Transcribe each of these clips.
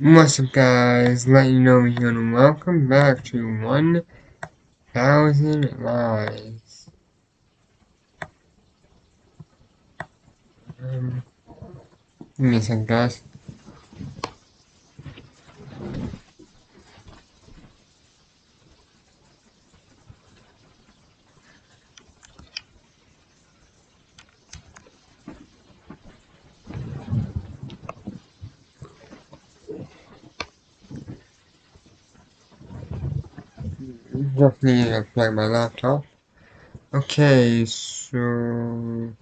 What's up, guys? Let you know here and welcome back to 1000 Lies. Um, Give me a second, guys. Just need to plug my laptop. Okay, so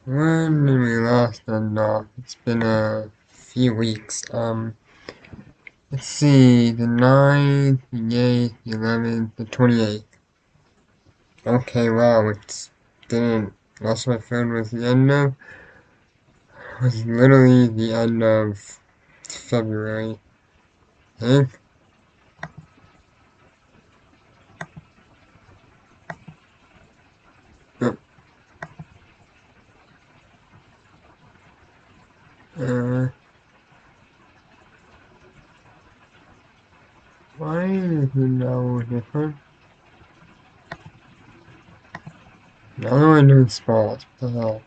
when did we last end off? It's been a few weeks. Let's see, the 9th, the 8th, the 11th, the 28th. Okay, wow, it's didn't. Lost my phone was the end of. Was literally the end of February. I think. Yep. Uh, why is it now different? Now I'm doing spots. What the hell?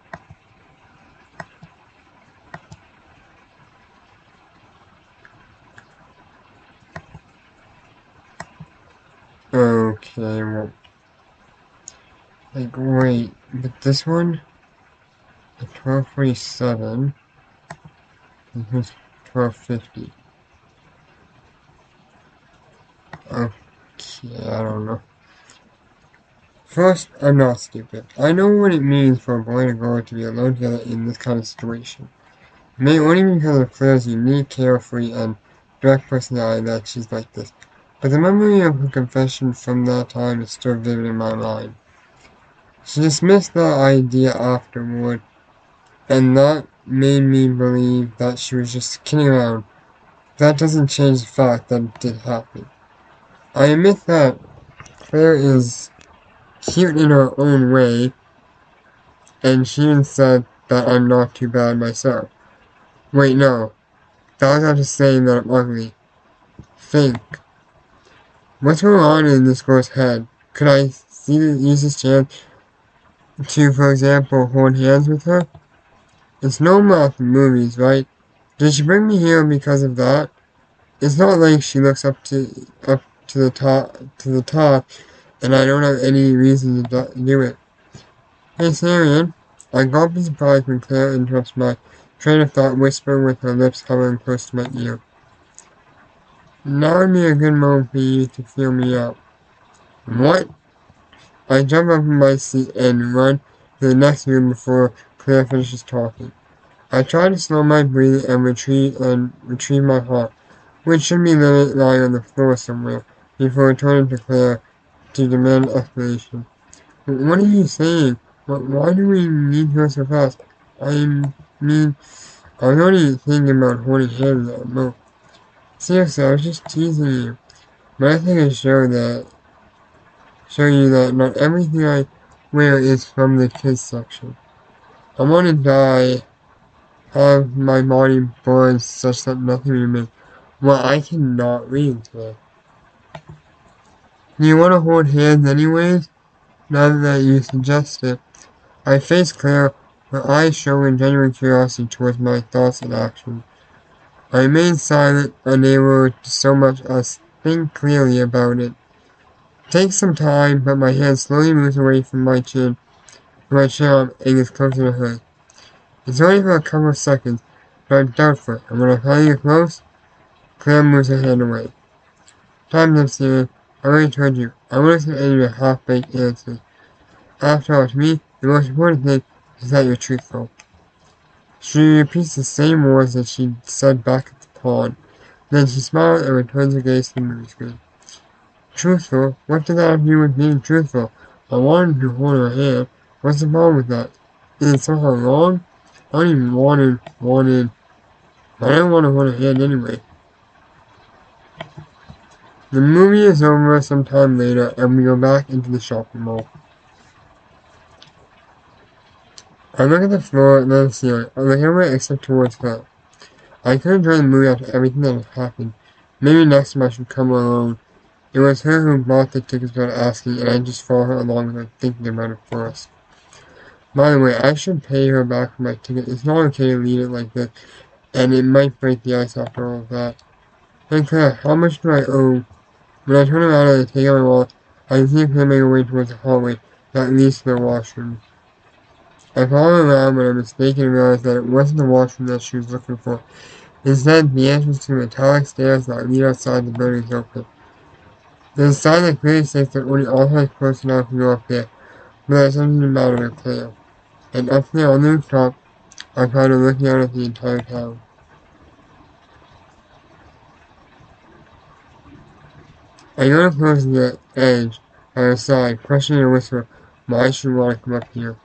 Okay, well, like, wait, but this one, the 1247, and here's 1250. Okay, I don't know. First, I'm not stupid. I know what it means for a boy and a girl to be alone together in this kind of situation. Maybe only because of Claire's unique, carefree, and direct personality that she's like this. But the memory of her confession from that time is still vivid in my mind. She dismissed the idea afterward, and that made me believe that she was just kidding around. That doesn't change the fact that it did happen. I admit that Claire is cute in her own way, and she even said that I'm not too bad myself. Wait, no. That was after saying that I'm ugly. Think. What's going on in this girl's head? Could I use this chance to, for example, hold hands with her? It's normal in movies, right? Did she bring me here because of that? It's not like she looks up to the top, and I don't have any reason to do it. Hey, Sarian, I got be surprised when Claire interrupts my train of thought, whispering with her lips coming close to my ear. Now would be a good moment for you to feel me out. What? I jump up in my seat and run to the next room before Claire finishes talking. I try to slow my breathing and retrieve my heart, which should be lying on the floor somewhere, before returning to Claire to demand explanation. What are you saying? Why do we need her so fast? I mean, I was only thinking about holding hands at most. Seriously, I was just teasing you. But I think I show you that not everything I wear is from the kids section. I want to die, have my body burned such that nothing remains. Well, I cannot read today. Do you want to hold hands anyways? Now that you suggest it. I face Claire, her eyes showing genuine curiosity towards my thoughts and actions. I remain silent, unable to so much as think clearly about it. It takes some time, but my hand slowly moves away from my chin, to my arm, and gets closer to hers. It's only for a couple of seconds, but I'm doubtful, and when I finally get close, Claire moves her hand away. Time's up, Steven. I already told you, I wouldn't say any of your half-baked answers. After all, to me, the most important thing is that you're truthful. She repeats the same words that she said back at the pond. Then she smiles and returns her gaze to the movie screen. Truthful? What does that have to do with being truthful? I wanted to hold her hand. What's the problem with that? Is it somehow wrong? I don't even wanted. I didn't want to hold her hand anyway. The movie is over sometime later, and we go back into the shopping mall. I look at the floor and then the ceiling. I look everywhere except towards her. I could enjoy the movie after everything that had happened. Maybe next time I should come alone. It was her who bought the tickets without asking, and I just followed her along without thinking about it first. By the way, I should pay her back for my ticket. It's not okay to leave it like this, and it might break the ice after all of that. Hey Claire, how much do I owe? When I turn around and I take out my wallet, I can see Claire make her way towards the hallway that leads to the washroom. I follow her around when I'm mistaken and realize that it wasn't the washroom that she was looking for. Instead, the entrance to the metallic stairs that lead outside the building is open. There's a sign that clearly states that only authorized personnel can go up there, but there's something the matter with Claire. And up there on the rooftop, I found her looking out at the entire town. I go close to the edge by her side, questioning her whisper, why she want to come up here.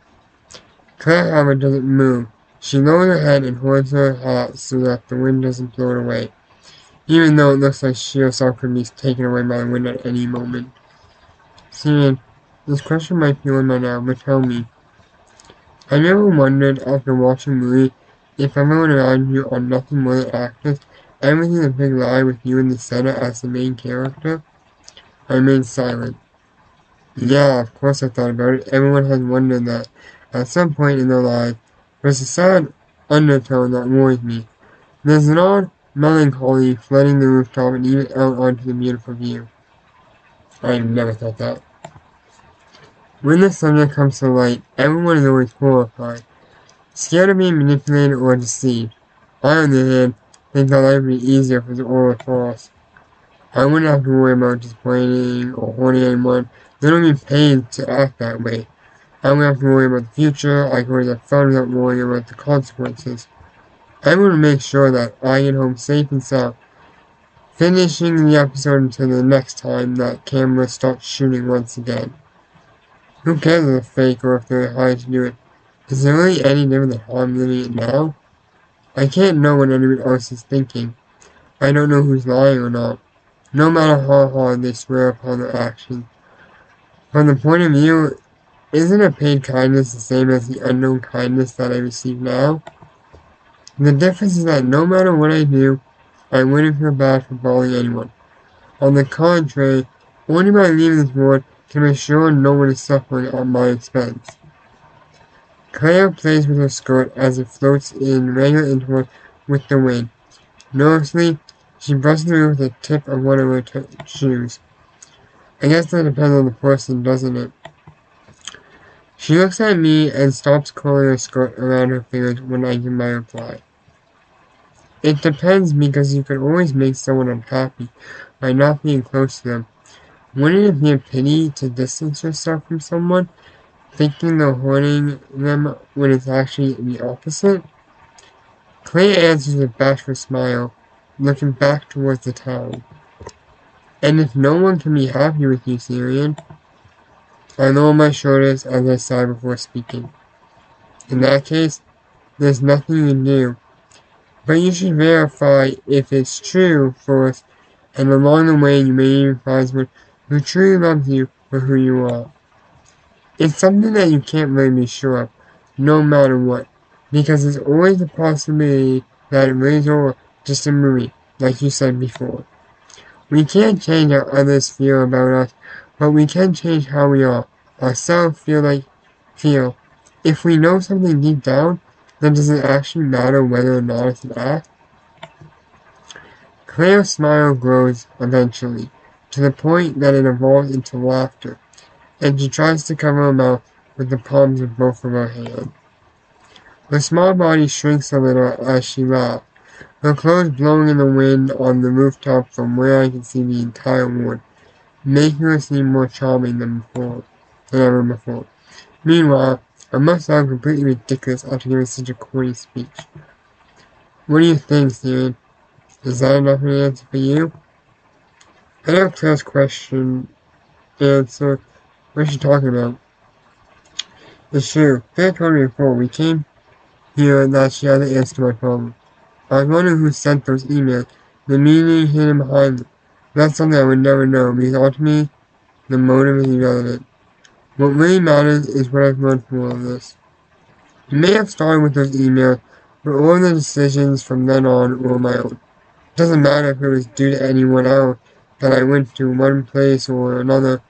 Claire, however, doesn't move. She lowers her head and holds her hat so that the wind doesn't blow it away, even though it looks like she herself could be taken away by the wind at any moment. Sian, this question might feel in my now, but tell me, have you ever wondered, after watching a movie, if everyone around you are nothing more than actors, everything's a big lie with you in the center as the main character? I remained silent. Yeah, of course I thought about it. Everyone has wondered that at some point in their lives. There's a sad undertone that worries me. There's an odd melancholy flooding the rooftop and even out onto the beautiful view. I never thought that. When the subject comes to light, everyone is always horrified, scared of being manipulated or deceived. I, on the other hand, think that life would be easier if it was all were false. I wouldn't have to worry about disappointing or hurting anyone. They don't get paid to act that way. I wouldn't have to worry about the future. I could always have fun without worrying about the consequences. I want to make sure that I get home safe and sound, finishing the episode until the next time that camera starts shooting once again. Who cares if it's fake or if they're hired to do it? Is there really any different than how I'm living it now? I can't know what anyone else is thinking. I don't know who's lying or not, no matter how hard they swear upon their actions. From the point of view, isn't a paid kindness the same as the unknown kindness that I receive now? The difference is that no matter what I do, I wouldn't feel bad for bothering anyone. On the contrary, only by leaving this world can I make sure no one is suffering at my expense. Claire plays with her skirt as it floats in regular intervals with the wind. Nervously, she brushes me with the tip of one of her shoes. I guess that depends on the person, doesn't it? She looks at me and stops curling her skirt around her fingers when I give my reply. It depends because you can always make someone unhappy by not being close to them. Wouldn't it be a pity to distance yourself from someone, thinking they're hurting them when it's actually the opposite? Clay answers with a bashful smile, looking back towards the town. And if no one can be happy with you, Syrian, I lower my shoulders as I sigh before speaking. In that case, there's nothing you can do. But you should verify if it's true first, and along the way you may even find someone who truly loves you for who you are. It's something that you can't really be sure of, no matter what, because there's always the possibility that it really is all just a movie, like you said before. We can't change how others feel about us, but we can change how we are, ourselves feel. If we know something deep down, then does it actually matter whether or not it's an act? Claire's smile grows eventually, to the point that it evolves into laughter, and she tries to cover her mouth with the palms of both of her hands. Her small body shrinks a little as she laughs, her clothes blowing in the wind on the rooftop from where I can see the entire wood, making her seem more charming than ever before. Meanwhile, I must sound completely ridiculous after giving such a corny speech. What do you think, Steven? Is that enough of an answer for you? I have Claire's question answer. What is she talking about? It's true. Claire told me before we came here that she had the answer to my problem. I was wondering who sent those emails, the meaning hidden behind them. That's something I would never know, because ultimately, the motive is irrelevant. What really matters is what I've learned from all of this. It may have started with those emails, but all the decisions from then on were my own. It doesn't matter if it was due to anyone else that I went to one place or another.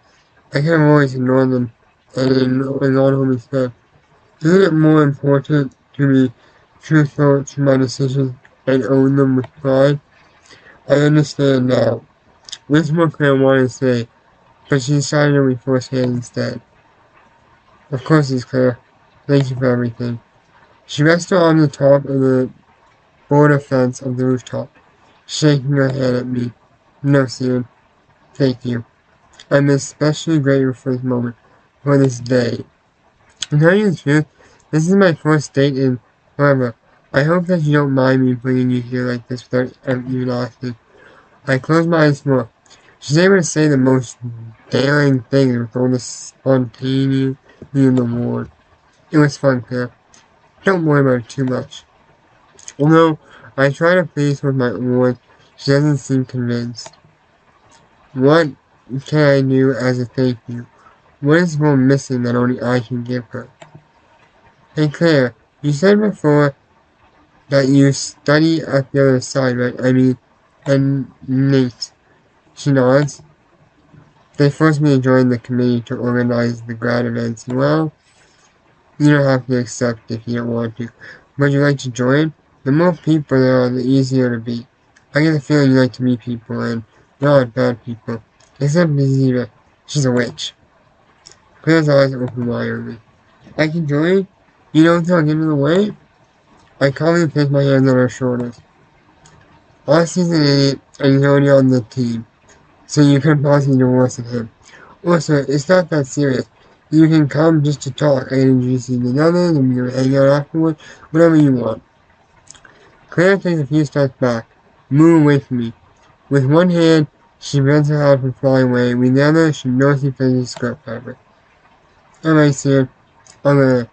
I can always ignore them and on home instead. Isn't it more important to be truthful to my decisions and own them with pride? I understand now. This is what Claire wanted to say, but she decided to reinforce hand instead. Of course, it's Claire. Thank you for everything. She rested on the top of the border fence of the rooftop, shaking her head at me. No, Steven. Thank you. I'm especially grateful for this moment, for this day. To tell you the truth, this is my first date in forever. I hope that you don't mind me bringing you here like this without even asking. I closed my eyes more. She's able to say the most daring things with all the spontaneity in the world. It was fun, Claire. Don't worry about it too much. Although I try to please her with my words, she doesn't seem convinced. What can I do as a thank you? What is more missing that only I can give her? Hey Claire, you said before that you study at the other side, right? And Nate. She nods. They forced me to join the committee to organize the grad events. Well, you don't have to accept if you don't want to. Would you like to join? The more people there are, the easier to be. I get the feeling you like to meet people, and not bad people. Except Ziva. She's a witch. Claire's eyes open wider. I can join? You don't think I'll get in the way? I calmly place my hands on her shoulders. Aussie's an idiot, and he's already on the team, so you can possibly do worse than him. Also, it's not that serious. You can come just to talk. I can introduce you to the others, and we can hang out afterwards, whatever you want. Claire takes a few steps back, move away from me. With one hand, she prevents her head from flying away. With the other, she nervously finishes the skirt fabric. Alright, Sam. I'll go there.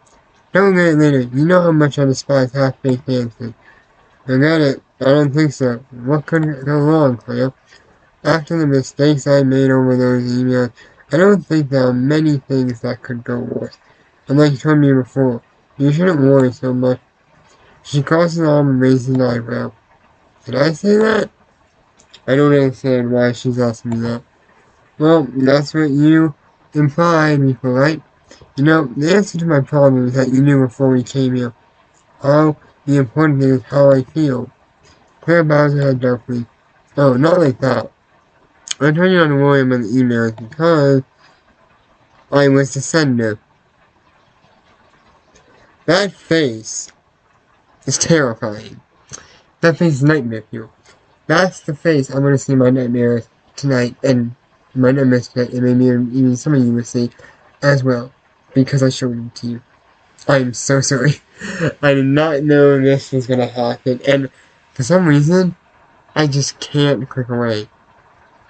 Don't get it later. You know how much I despise half-baked dancing. Forget it. I don't think so. What could go wrong, Claire? After the mistakes I made over those emails, I don't think there are many things that could go worse. And like you told me before, you shouldn't worry so much. She crosses her arm and raises an eyebrow. Did I say that? I don't understand why she's asking me that. Well, that's what you implied before, right? You know, the answer to my problem is that you knew before we came here. How the important thing is how I feel. Claire bows her head darkly. Oh, not like that. I told you not to worry about the emails because I was the sender. That face is terrifying. That face is nightmare fuel. That's the face I'm going to see in my nightmares tonight, and my nightmares tonight, and maybe even some of you will see as well, because I showed it to you. I'm so sorry. I did not know this was going to happen, and for some reason, I just can't click away.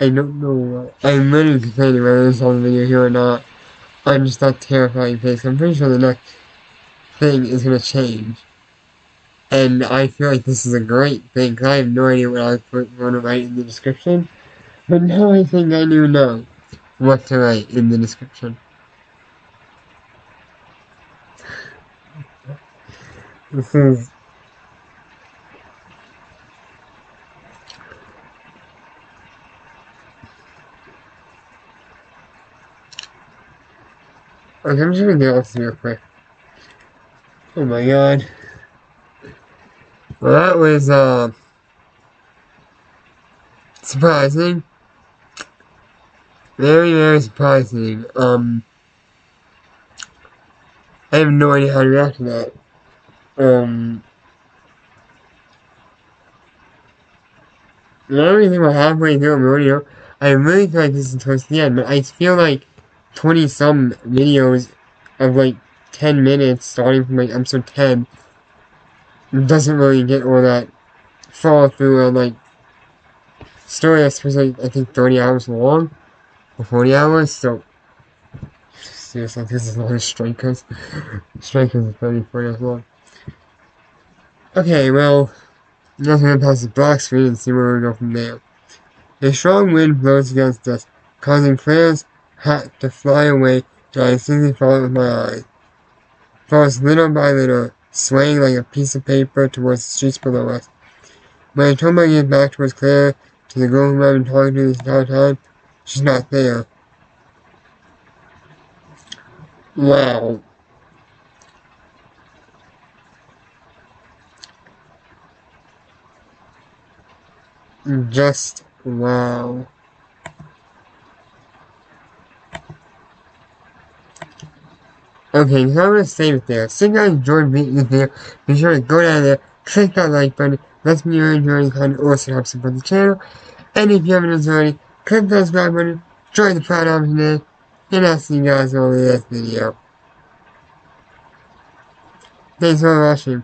I don't know why. I'm literally complaining whether it's on the video here or not. I'm just that terrifying face. I'm pretty sure the next thing is going to change. And I feel like this is a great thing, because I have no idea what I was going to write in the description. But now I think I do know what to write in the description. This is... Okay, I'm just gonna get off real quick. Oh my god. Well, that was, surprising. Very, very surprising. I have no idea how to react to that. I don't really think we're halfway through the video. I really feel like this is towards the end, but I feel like 20-some videos of like 10 minutes, starting from like episode 10, doesn't really get all that follow through on like story that's supposed to like, I think 30 hours long, or 40 hours, so seriously, this is long as Strikers. Strikers is 30, 40 hours long. Okay, well, now I'm gonna pass the black screen and see where we go from there. A strong wind blows against us, causing Claire's hat to fly away, and I instantly follow it with my eyes. Falls little by little, swaying like a piece of paper towards the streets below us. When Tomo gets back towards Claire, to the girl whom I've been talking to this entire time, she's not there. Wow. Just wow. Okay, so I'm gonna save it there. So you guys enjoyed making this video, be sure to go down there, click that like button, let me know you're enjoying the content, also help support the channel. And if you haven't done so already, click that subscribe button, join the Proud Option today, and I'll see you guys on the next video. Thanks for watching.